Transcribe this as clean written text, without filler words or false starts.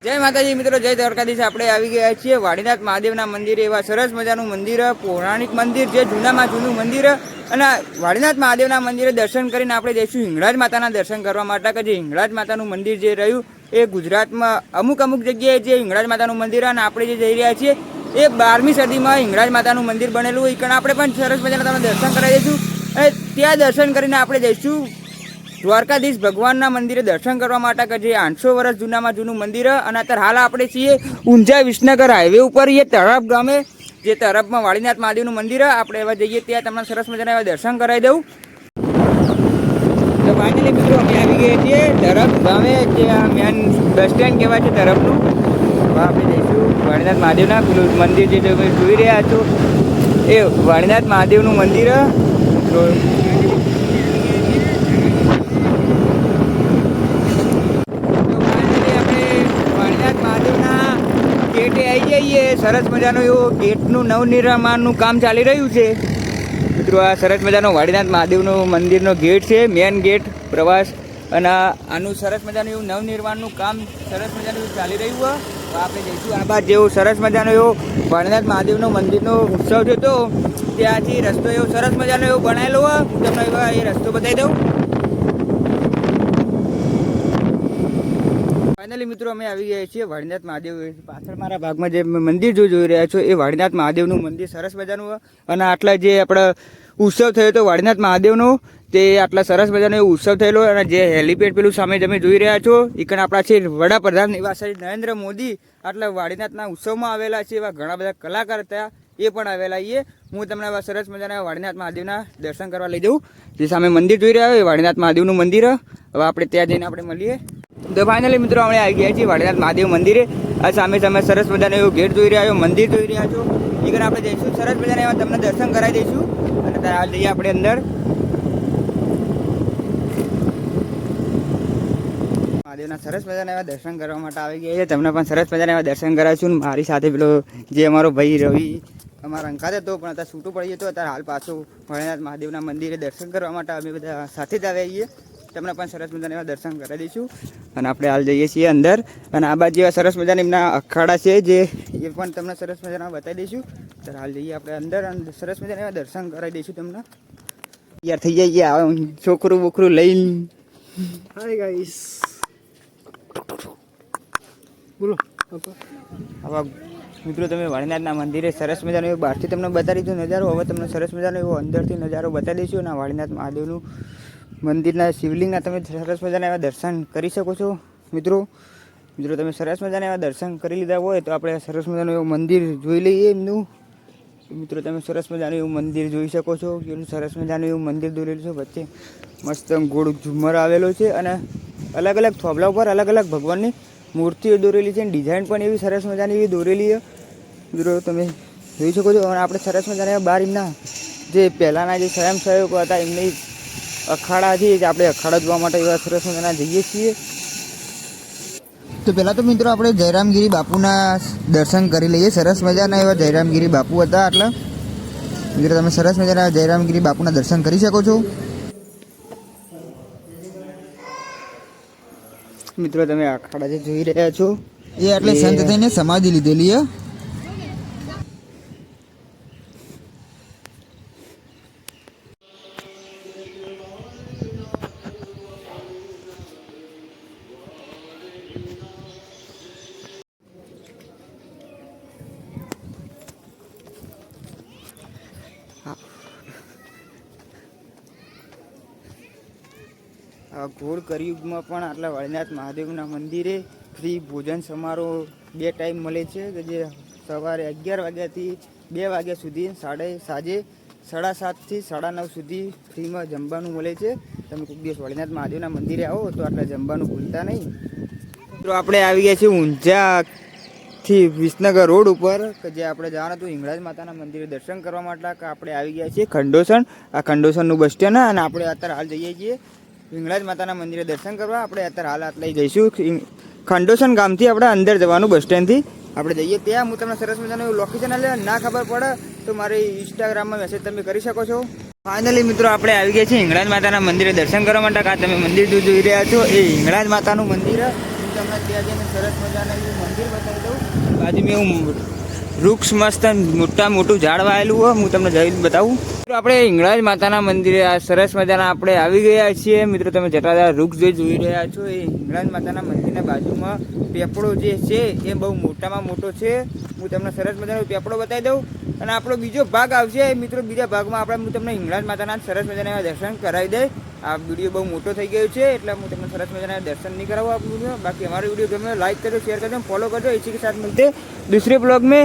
જય માતાજી મિત્રો, જય દ્વારકાધીશ। આપણે આવી ગયા છીએ વાડીનાથ મહાદેવના મંદિરે। એવા સરસ મજાનું મંદિર, પૌરાણિક મંદિર, જે જૂનામાં જૂનું મંદિર। અને વાડીનાથ મહાદેવના મંદિરે દર્શન કરીને આપણે જઈશું હિંગળાજ માતાના દર્શન કરવા માટે। કે જે હિંગળાજ માતાનું મંદિર જે રહ્યું એ ગુજરાતમાં અમુક જગ્યાએ જે હિંગળાજ માતાનું મંદિર, અને આપણે જે જઈ રહ્યા છીએ એ 12મી સદીમાં હિંગળાજ માતાનું મંદિર બનેલું હોય। કારણ આપણે પણ સરસ મજાના તમને દર્શન કરાવી દઈશું। અને ત્યાં દર્શન કરીને આપણે જઈશું દ્વારકાધીશ ભગવાનના મંદિરે દર્શન કરવા માટે, કે જે 800 વર્ષ જૂનામાં જૂનું મંદિર। અને અત્યારે હાલ આપણે છીએ ઊંઝા વિસનગર હાઈવે ઉપર, એ તરફ ગામે, જે તરફમાં વાડીનાથ મહાદેવનું મંદિર। આપણે એવા જઈએ ત્યાં તમને સરસ મજાના એવા દર્શન કરાવી દઉં। તો ફાઇનલી મિત્રો અમે આવી ગયા છીએ તરફ ગામે, જે મેન બસ સ્ટેન્ડ કહેવાય છે તરફનું। આપણે જઈશું વાડીનાથ મહાદેવના પેલું મંદિર જે તમે જોઈ રહ્યા છો એ વાડીનાથ મહાદેવનું મંદિર। ગેટે આવી જઈએ। સરસ મજાનું એવું ગેટનું નવનિર્માણનું કામ ચાલી રહ્યું છે મિત્રો। આ સરસ મજાનો વાડીનાથ મહાદેવનું મંદિરનો ગેટ છે, મેન ગેટ પ્રવાસ। અને આનું સરસ મજાનું એવું નવનિર્માણનું કામ સરસ મજાનું એવું ચાલી રહ્યું હોય। તો આપણે જઈશું આ બાદ જેવું સરસ મજાનો એવો વાડીનાથ મહાદેવનો મંદિરનો ઉત્સવ છે, તો ત્યાંથી રસ્તો એવો સરસ મજાનો એવો બનાવેલો હોય। હું તમને એવા એ રસ્તો બતાવી દઉં। ફાઇનલી મિત્રો અમે આવી ગયા છીએ વાડીનાથ મહાદેવ। પાછળ મારા ભાગમાં જે મંદિર જોઈ રહ્યા છો એ વાડીનાથ મહાદેવનું મંદિર સરસ મજાનું। અને આટલા જે આપણે ઉત્સવ થયો હતો વાડીનાથ મહાદેવનો, તે આટલા સરસ મજાનો એવો ઉત્સવ થયેલો। અને જે હેલીપેડ પેલું સામે તમે જોઈ રહ્યા છો, એકણ આપણા છે વડાપ્રધાન એવા શ્રી નરેન્દ્ર મોદી આટલા વાડીનાથના ઉત્સવમાં આવેલા છે। એવા ઘણા બધા કલાકાર હતા, એ પણ આવેલા છીએ। હું તમને એવા સરસ મજાના વાડીનાથ મહાદેવના દર્શન કરવા લઈ જાઉં। જે સામે મંદિર જોઈ રહ્યા હોય એ વાડીનાથ મહાદેવનું મંદિર। હવે આપણે ત્યાં જઈને આપણે મળીએ। તો ફાઇનલી મિત્રો અમે આવી ગયા છીએ વાડીનાથ મહાદેવ મંદિરે। આ સામે તમે સરસ મજાનો એવું ગેટ જોઈ રહ્યા છો, મંદિર જોઈ રહ્યા છો, એ કરીને આપણે જઈશું સરસ મજાના એવા તમને દર્શન કરાવી દઈશું। અને ત્યારે હાલ જઈએ આપણે અંદર। મહાદેવના સરસ મજાના એવા દર્શન કરવા માટે આવી ગયા છે, તમને પણ સરસ મજાના એવા દર્શન કરાવીશું। મારી સાથે પેલો જે અમારો ભાઈ રવિ અમારા અંકાત હતો, પણ અત્યારે છૂટું પડી જતો, અત્યારે હાલ પાછું વાડીનાથ મહાદેવના મંદિરે દર્શન કરવા માટે અમે બધા સાથે જ આવ્યા છીએ। તમને પણ સરસ મજાના એવા દર્શન કરાવી દઈશું। અને આપણે હાલ જઈએ છીએ અંદર, અને આ બાજુ જેવા સરસ મજાના એમના અખાડા છે, જે એ પણ તમને સરસ મજાના બતાવી દઈશું। ત્યારે હાલ જઈએ આપણે અંદર અને સરસ મજાના એવા દર્શન કરાવી દઈશું તમને। યાર થઈ જાય છોકરું બોકરું લઈને। હાય ગાઈસ, બોલો આવા મિત્રો તમે વાડીનાથના મંદિરે સરસ મજાનો એવો બહારથી તમને બતાવી દીધો નજારો। હવે તમને સરસ મજાનો એવો અંદરથી નજારો બતાવી દઈશું। અને વાડીનાથ મહાદેવનું મંદિરના શિવલિંગના તમે સરસ મજાના એવા દર્શન કરી શકો છો મિત્રો। તમે સરસ મજાના એવા દર્શન કરી લીધા હોય તો આપણે સરસ મજાનું એવું મંદિર જોઈ લઈએ એમનું। મિત્રો તમે સરસ મજાનું એવું મંદિર જોઈ શકો છો, કેટલું સરસ મજાનું એવું મંદિર દોરેલું છે। વચ્ચે મસ્ત ગોળ ઝુમ્મર આવેલો છે, અને અલગ અલગ થોભલા ઉપર અલગ અલગ ભગવાનની મૂર્તિઓ દોરેલી છે, અને ડિઝાઇન પણ એવી સરસ મજાની એવી દોરેલી છે મિત્રો, તમે જોઈ શકો છો। અને આપણે સરસ મજાના બહાર એમના જે પહેલાંના જે સ્વયંસેવકો હતા એમની અખાડાથી જ આપણે અખાડા જોવા માટે એવા સરસ મજાના જઈએ છીએ। તો પહેલાં તો મિત્રો આપણે જયરામગીરી બાપુના દર્શન કરી લઈએ। સરસ મજાના એવા જયરામગીરી બાપુ હતા, એટલે મિત્રો તમે સરસ મજાના જયરામગીરી બાપુના દર્શન કરી શકો છો। મિત્રો તમે અખાડા જે જોઈ રહ્યા છો એ એટલે સંત થઈને સમાધિ લીધેલી છે। ઘોર કળિયુગમાં પણ આટલા વાડીનાથ મહાદેવના મંદિરે ફ્રી ભોજન સમારોહ 2 ટાઈમ મળે છે, કે જે સવારે 11 વાગ્યાથી 2 વાગ્યા સુધી, સાંજે 7:30થી 9:30 સુધી ફ્રીમાં જમવાનું મળે છે। તમે કોઈ દિવસ વાડીનાથ મહાદેવના મંદિરે આવો તો આટલા જમવાનું ભૂલતા નહીં। તો આપણે આવી ગયા છીએ ઊંઝાથી વિસનગર રોડ ઉપર, કે જે આપણે જવાનું હતું હિંગળાજ માતાના મંદિરે દર્શન કરવા માટે, કે આપણે આવી ગયા છીએ ખંડોસણ। આ ખંડોસણનું બસ સ્ટેન્ડ, અને આપણે અત્યારે હાલ જઈએ છીએ હિંગળાજ માતાના મંદિરે દર્શન કરવા। આપણે અત્યારે હાલ લઈ જઈશું ખંડોસણ ગામથી આપણે અંદર જવાનું બસ સ્ટેન્ડથી આપણે જઈએ ત્યાં। હું તમને સરસ મજાનું એવું લોકેશન આલે, ના ખબર પડે તો મારી ઇન્સ્ટાગ્રામમાં મેસેજ તમે કરી શકો છો। ફાઇનલી મિત્રો આપણે આવી ગયા છીએ હિંગળાજ માતાના મંદિરે દર્શન કરવા માટે। આ તમે મંદિર જોઈ રહ્યા છો એ હિંગળાજ માતાનું મંદિર। તમને ત્યાં આજે અને સરસ મજાનું એવું મંદિર બતાવી દઉં. બાજુ મેં હું વૃક્ષ મસ્ત મોટા મોટું ઝાડ વાયેલું હોય, હું તમને જઈને બતાવું. મિત્રો આપણે હિંગળાજ માતાના મંદિરે આ સરસ મજાના આપણે આવી ગયા છીએ. મિત્રો તમે જટાધાર વૃક્ષ જોઈ રહ્યા છો, એ હિંગળાજ માતાના મંદિરના બાજુમાં પેપડો જે છે એ બહુ મોટામાં મોટો છે. હું તમને સરસ મજાનો પેપડો બતાવી દઉં અને આપણો બીજો ભાગ આવશે મિત્રો. બીજા ભાગમાં હું તમને હિંગળાજ માતાના સરસ મજાના દર્શન કરાવી દઈશ. આ વિડીયો બહુ મોટો થઈ ગયો છે એટલે હું તમને સરસ મજાના દર્શન નહીં કરાવું આ વિડીયો. બાકી અમારો વિડીયો ગમે લાઈક કરજો, શેર કરજો, ફોલો કરજો. इसी के साथ मिलते दूसरे ब्लॉग में.